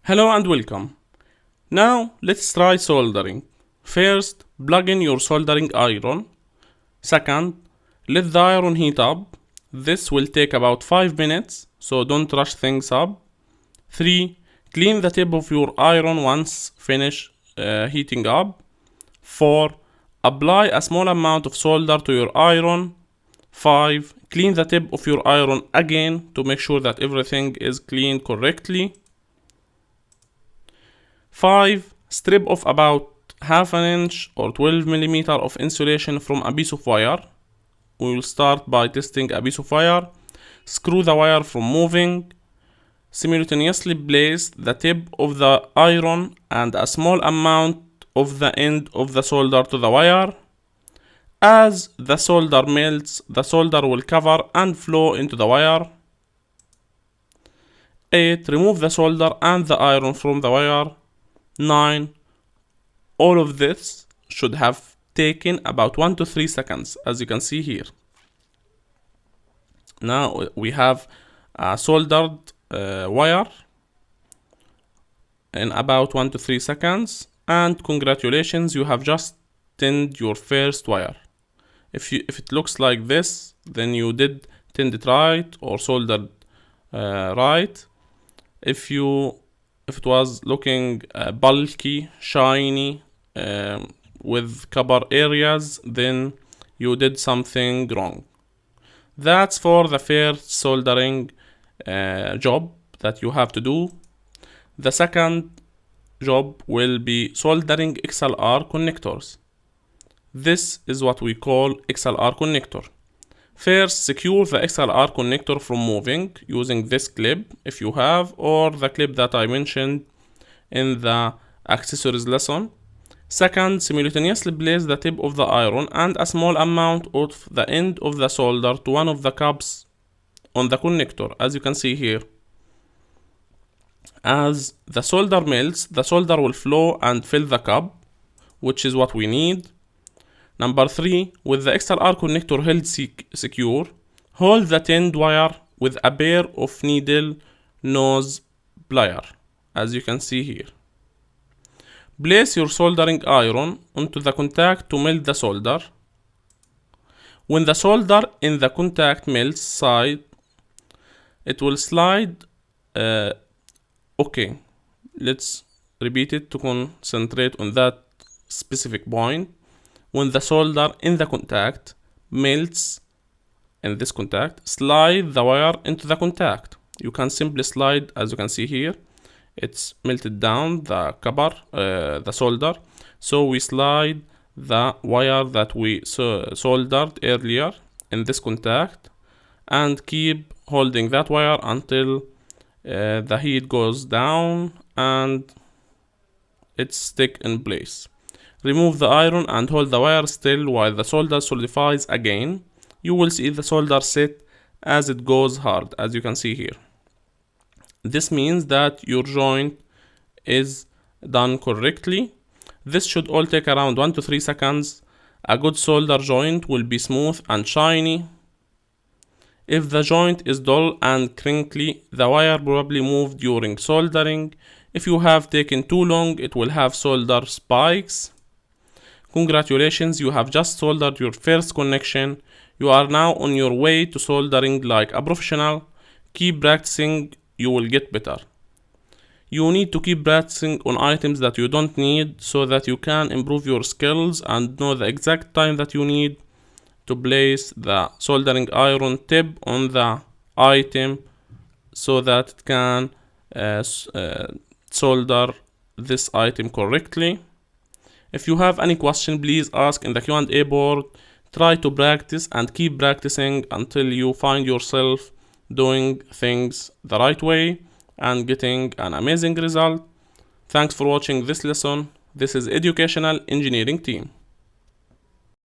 Hello and welcome. Now let's try soldering. First, plug in your soldering iron. Second, let the iron heat up. This will take about 5 minutes, so don't rush things up. 3. Clean the tip of your iron once finish heating up. 4. Apply a small amount of solder to your iron. 5. Clean the tip of your iron again to make sure that everything is cleaned correctly. 5. Strip off about half an inch or 12 millimeter of insulation from a piece of wire. We will start by testing a piece of wire. Screw the wire from moving. Simultaneously place the tip of the iron and a small amount of the end of the solder to the wire. As the solder melts, the solder will cover and flow into the wire. 8. Remove the solder and the iron from the wire. 9. All of this should have taken about 1 to 3 seconds, as you can see here. Now we have a soldered wire in about 1 to 3 seconds, and congratulations, you have just tinned your first wire. If it looks like this, then you did tinned it right or soldered right. If it was looking bulky, shiny, with copper areas, then you did something wrong. That's for the first soldering job that you have to do. The second job will be soldering XLR connectors. This is what we call XLR connector. First, secure the XLR connector from moving using this clip if you have, or the clip that I mentioned in the accessories lesson. Second, simultaneously place the tip of the iron and a small amount of the end of the solder to one of the cups on the connector, as you can see here. As the solder melts, the solder will flow and fill the cup, which is what we need. Number 3, with the XLR connector held secure, hold the tinned wire with a pair of needle nose pliers, as you can see here. Place your soldering iron onto the contact to melt the solder. When the solder in the contact melts side, it will slide. Okay, let's repeat it to concentrate on that specific point. When the solder in the contact melts in this contact, slide the wire into the contact. You can simply slide, as you can see here. It's melted down the copper, the solder. So we slide the wire that we soldered earlier in this contact and keep holding that wire until the heat goes down and it's stick in place. Remove the iron and hold the wire still while the solder solidifies again. You will see the solder set as it goes hard, as you can see here. This means that your joint is done correctly. This should all take around 1 to 3 seconds. A good solder joint will be smooth and shiny. If the joint is dull and crinkly, the wire probably moved during soldering. If you have taken too long, it will have solder spikes. Congratulations, you have just soldered your first connection. You are now on your way to soldering like a professional. Keep practicing, you will get better. You need to keep practicing on items that you don't need so that you can improve your skills and know the exact time that you need to place the soldering iron tip on the item so that it can solder this item correctly. If you have any question, please ask in the Q&A board. Try to practice and keep practicing until you find yourself doing things the right way and getting an amazing result. Thanks for watching this lesson. This is Educational Engineering Team.